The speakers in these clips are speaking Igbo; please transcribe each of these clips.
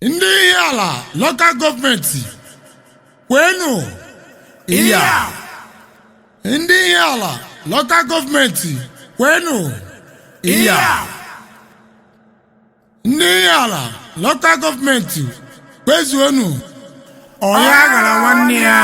Ihiala local government kwenu iya Ihiala local government kwenu iya Ihiala local government kwezuonu oya gara nwanne ya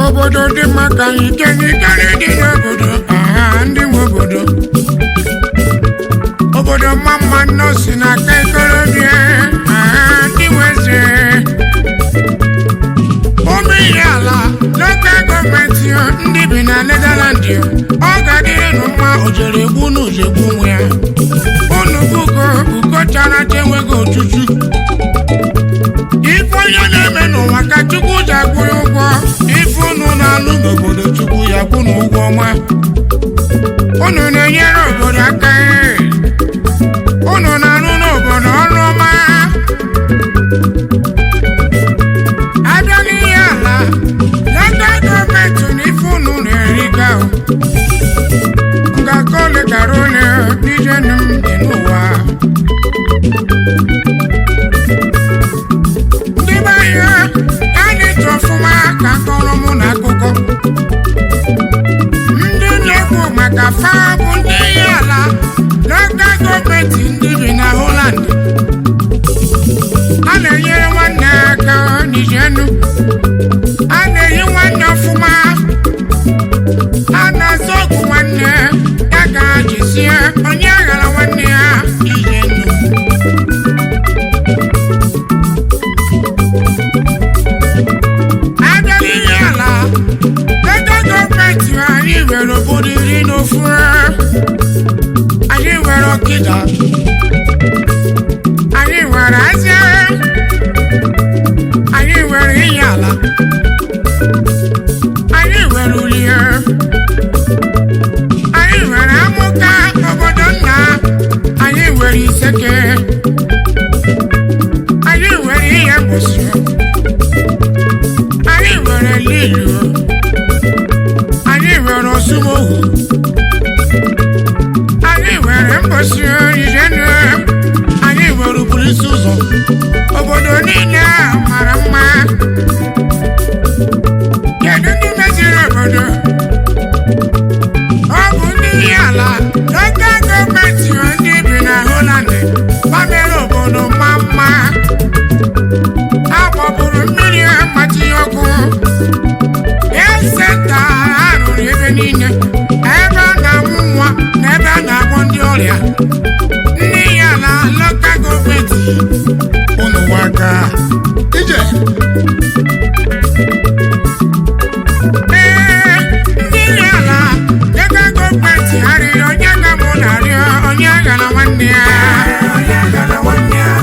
obodo dị maka ike dị n'obodo ndị nwe obodo mama nọ si n'aka ikorobịa ndị nweze ụmụ Ihiala local gọọmenti ndị bi na Netherland ọ ga-adịrị mma ojere egwu n'ụzọ egwu nwe ya unu ugo chara enweghị ojuju ife onye na-eme n'ụwa ka Chukwu ji akwụ ya ụgwọ ife unu na-alụ n'obodo Chukwu ya kwụ n'ụgwọ ọma unu na-enyere obodo aka unu na-alụ n'obodo ọrụ ọma abịa n'Ihiala local gọọmenti na ife unu na-eriga ngakọ ole gara ole n'ijenu dị n'ụwa ọfụma ka kọrọ mụ na akụkọ ndị na-ekwu maka fa bụ ndị Ihiala local gọọmenti ndị bi na Holland a na-enyere nwanne aka n'ijenu a na-eyi nwanne ọfụma a na-azụ ọgwụ nwanne ya ga jisie onye aghara nwanne ya ijenu anyị nwere obodo iri n'ofu anyị nwere Ọkịja anyị nwere Azịa anyị nwere Ihiala anyị nwere Ulie anyị nwere Amụka obodo nna anyị nwere Iseke anyị nwere ihe mgbụsị anyị nwere Lilu anyị nwere Osumohu anyị nwere mbosi ijenu anyị nwere polisi ụzọ obodo niile mara mma kedu ndị meziri obodo ọ bụ ndị Ihiala local gọọmenti ndị bi na Holland gbamere obodo mma mma agbapụrụ mmiri mmachi ọkụ senta arụrụ ebe niile ebe a na-amụ nwa na ebe a na-agwọ ndị ọrịa onye gara nwanne ya onye gara nwanne ya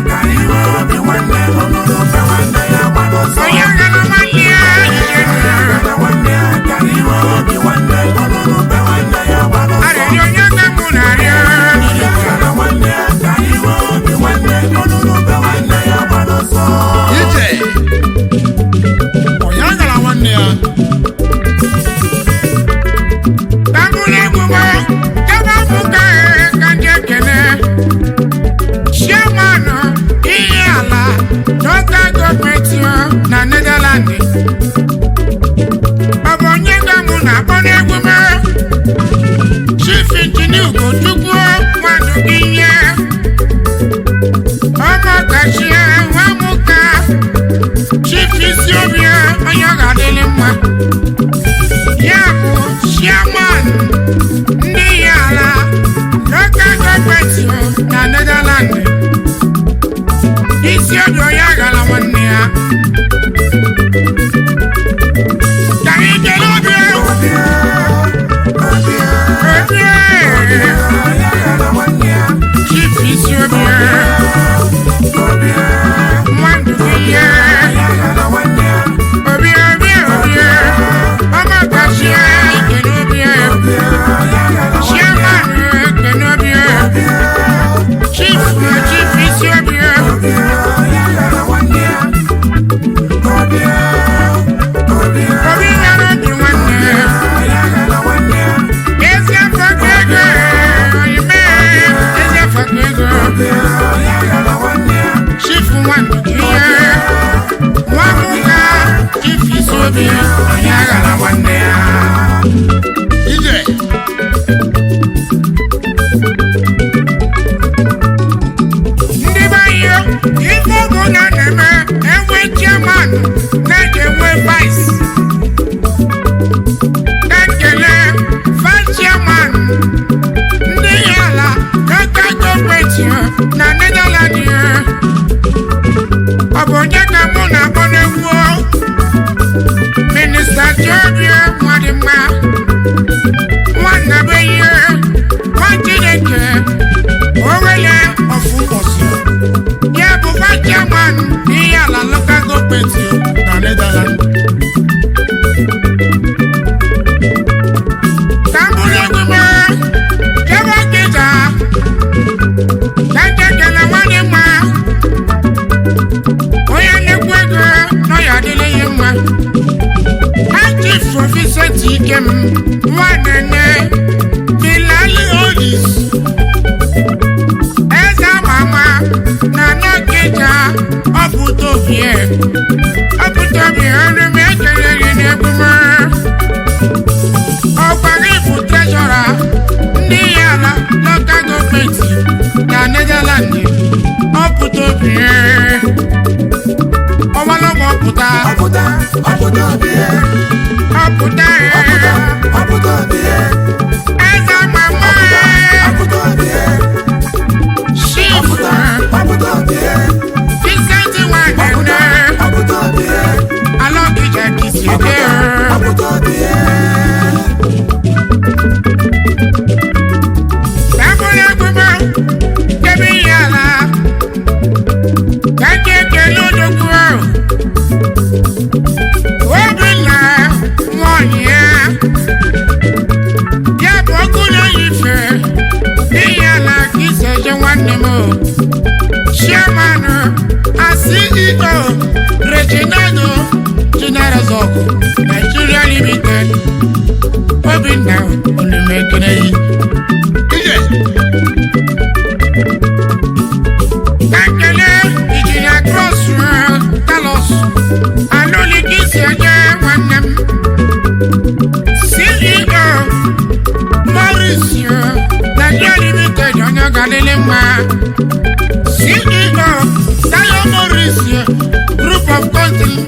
Group of countries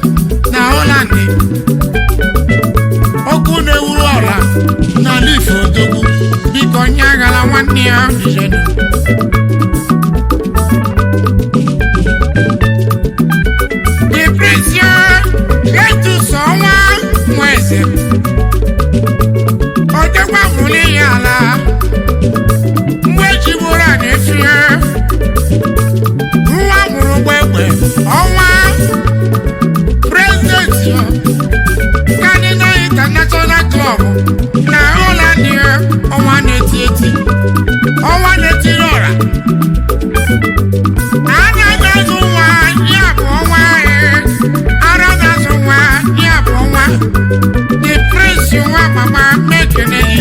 na Holland. ya jeune. Dépression, et tout ça, moi, c'est. On te voit mouler là. Moi, tu vois na-efie nwa mụrụ gbegbe ọnwa prezidenti Kaduna International Club na Holland ọnwa na-eti eti ọnwa na-etiri ọra anaghị nwa ya bụ ọnwa araghị nwa ya bụ ọnwa the prince nwa mama mekene yi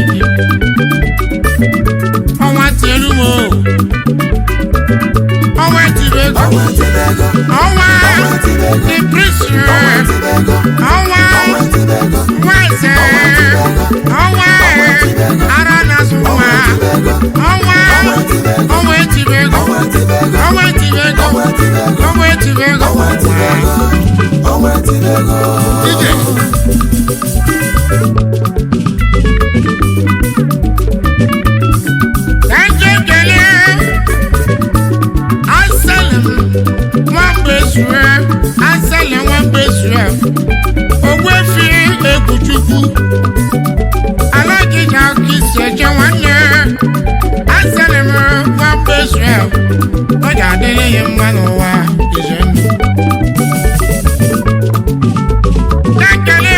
ọnwa tielu mo ọnwa tibego ọnwa the prince ọnwa nweze ọnwa araghị nwa ọnwa tibego ije kele asele nwambe zue ogwefi egwuchukwu alagija kisi eje nwanne asele nwambe zue ọ ga-adịrị ya mma n'ụwa ije ndụ ekele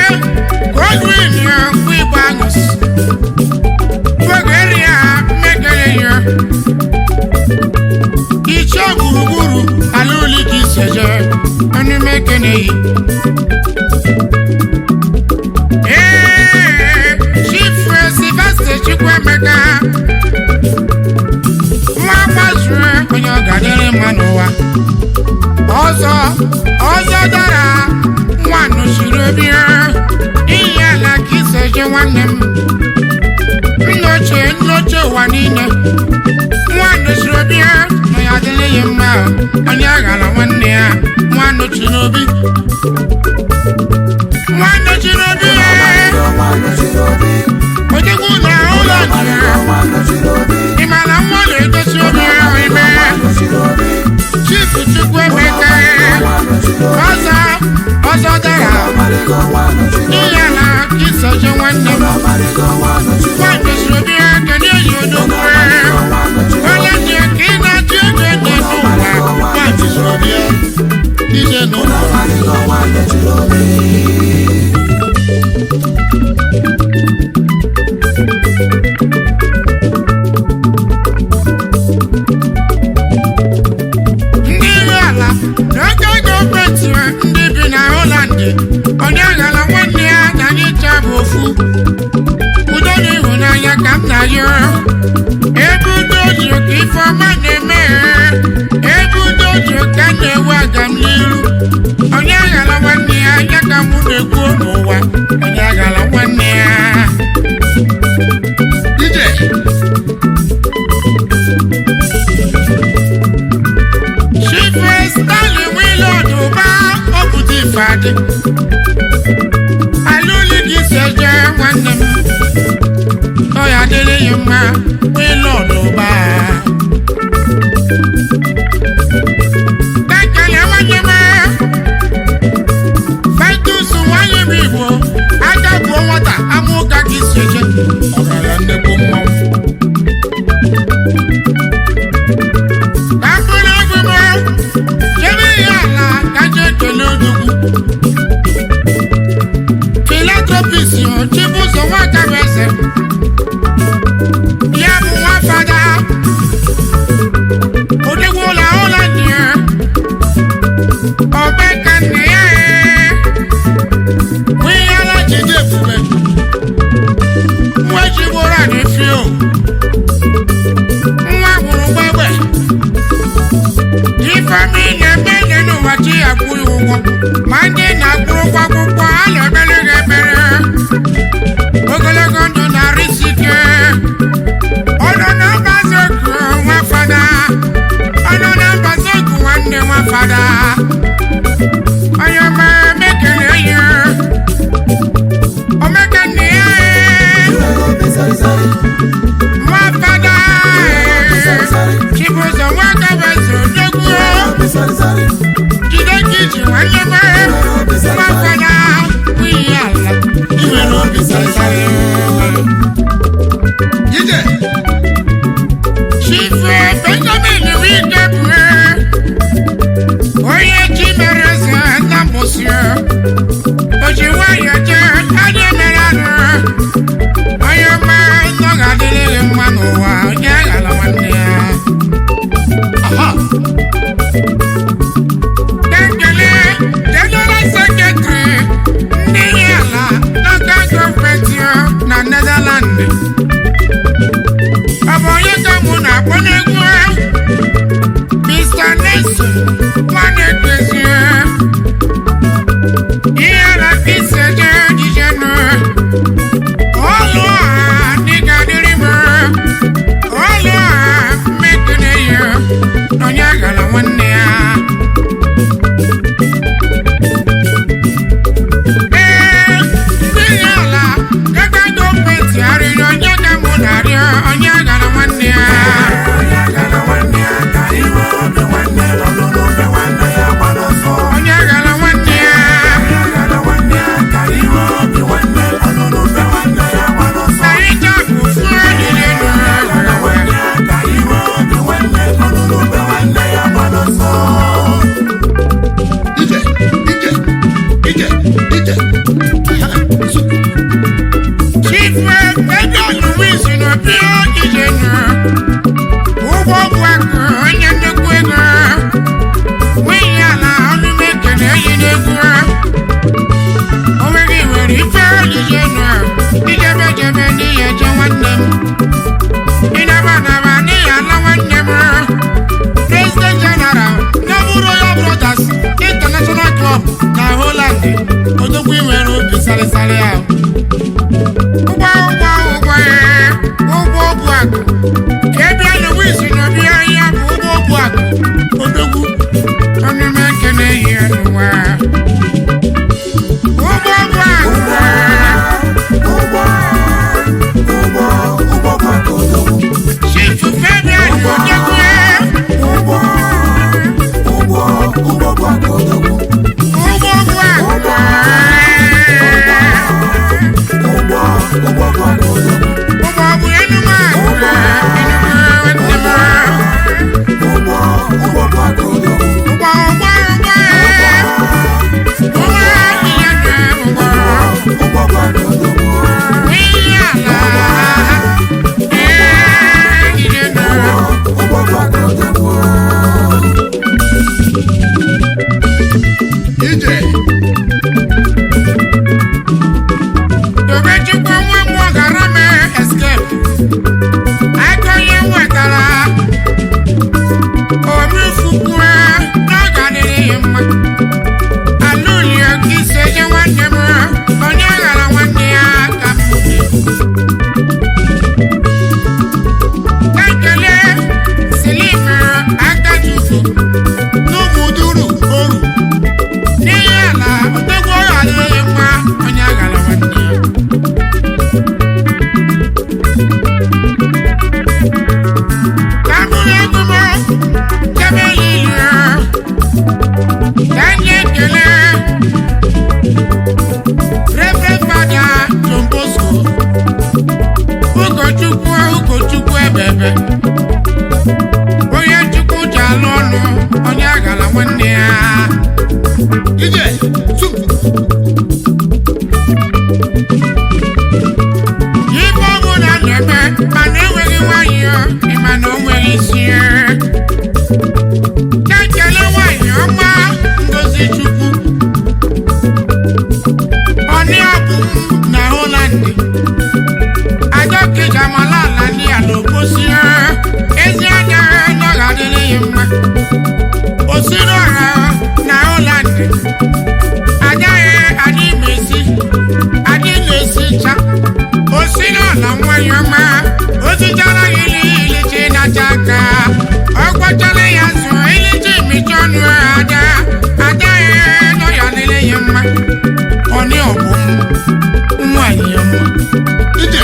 Godwin ya mgbe igbo anyụs ogeri ya mmekere ya iche gburugburu ala uli ka iseje onye mekene yi Chief Sylvester Chukwuemeka nwa gbazue onye ọ ga-adịrị mma n'ụwa ọzọ dara nwa nọchiri obi Ihiala ka iseje nwanne m nnoche ụwa niile nwa nọchiri obi na ya adịrị ya mma onye aghara nwanne ya nwa nọchiri obi odegwu na ụlọ dị ịmara nwa na-edosi obi ahụ ime Chief Chukwuemeka ọzọ dara Ihiala ka isoje nwanne m nwa nọchiri obi ya kedu eji odogwu onye ji ka ị na-achụ ego ede n'ụwa nwa nọchiri obi ya ije n'ụlọ ndị bi na Holland onye aghara nwanne ya na anyị chabụ ofu udo na ịhụnanya ka m na-ayọ ebe udo ji ka ifeọma na-eme ebe udo ji ka m na-ewu aga m n'iru onye aghara nwanne ya ya ka mụ na-ekwu n'ụwa onye aghara nwanne ya ije Fadi alụli gị seje nwanne m ọ ya dịrị ya mma ịlụ n'ụba ekele nwanne m Vitus nwanyị m Igbo aka gbuo nwata amụka gị seje ọrara nnekwu mmanwụ ka mkpụrụ egwu m jebe Ihiala ka je ekele odogwu Chibuzo nwaka bụ eze ya bụ nwa fada odegwu ụlọ Holland ọbeka nne ya Ihiala jide ebube nwa jigboro na-efi nwa gburu gbegbe ifeami na-eme ihe n'ụwa chi ya kwụrụ ụgwọ ma ndị na-akwụrụ ụgwọ akwụkwọ a na-emere gị ebere ogologo ndụ na-arụ isi ike ọnụ na mbazi oku nwa fada ọnụ na mbazi oku nwanne nwa fada onye ọma mekele ya omeka nne ya nwa fada Chibuzo nwaka bụ eze odogwu jide ka iji nwanne m nwa fada Ihiala iwere obi sarịsarị ije Chief Chief Pedro Luis no pio ijena Ubo kwako onye nnekwu ego Ihiala ọnụ mekene yinegwu Onwere iwere ife ijena Ijebejebe n'ihe je nwanne m Ịnabanaba n'Ihiala nwanne m President General Nobu Royal Brothers International Club na Holland Odogwu iwere obi salisali ahụ Ụgbọ bụ akụ ka ebe a na wisi n'obi ahịa bụ ụgbọ bụ akụ odogwu ọnụ m ekene ihe n'ụwa ụgbọ bụ akụ Chief Fabian Odogwu ụgbọ bụ akụ Onye Chukwu ji alụ ọnụ onye agala nwanne ya ije ife ọbụla na-eme mana enweghị nwanyị ịma na o nwere isi na-ekele nwanyị ọma Ngozi Chukwu ọnị ọbụ na Holland Ajọkịja malala ndị a n'obosi ezi anya n'ọga adịrị ya mma osiri ọha na Holland agaghị adị mesi adị na-esi cha osiri ọla nwanyị ọma ozichara gị ilichi na-acha aka ọ gwachara ya so ilichi imicha ọnụ ada agaghị n'ọya adịrị ya mma ọnị ọbụ nwanyị ọma ije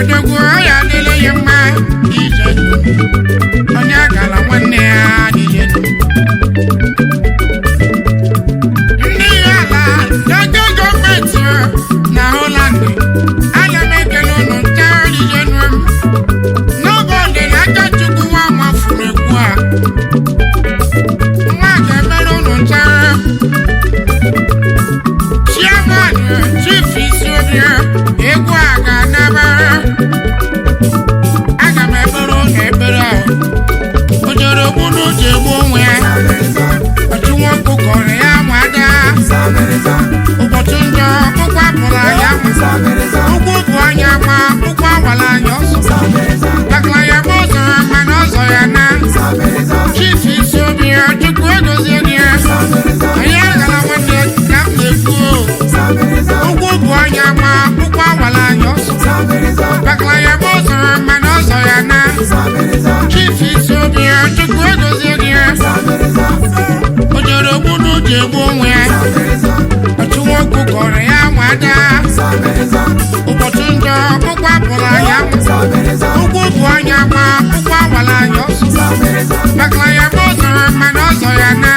Odogwu ya adịla ya mma ije onye agala nwanne ya adịghị ndị Ihiala n'oge gọọmenti na Holland ana m ekele ụnụ ncha ije nwe m n'oge ọdịda aka Chukwu nwa mafuru egwu a nwa ga-emere ụnụ ncha Chairman Chief Isiobi egwu a ga-anaba aga m ekpere ụlọ ekpere ahụ o jere okwu n'uche egbu onwe ya maka ya bụ ọzọrọ mana ọzọ ya na chief isi obi ya chukwu egozie gị ya o jere ogbudu ji egbu onwe ya ọchụ nwoke kọrọ ya nwada ụbọchị njọ ụkwụ apụrụ anya ụkwụ bụ anya ma ụkwụ awara anya ọsọ maka ya bụ ọzọrọ mana ọzọ ya na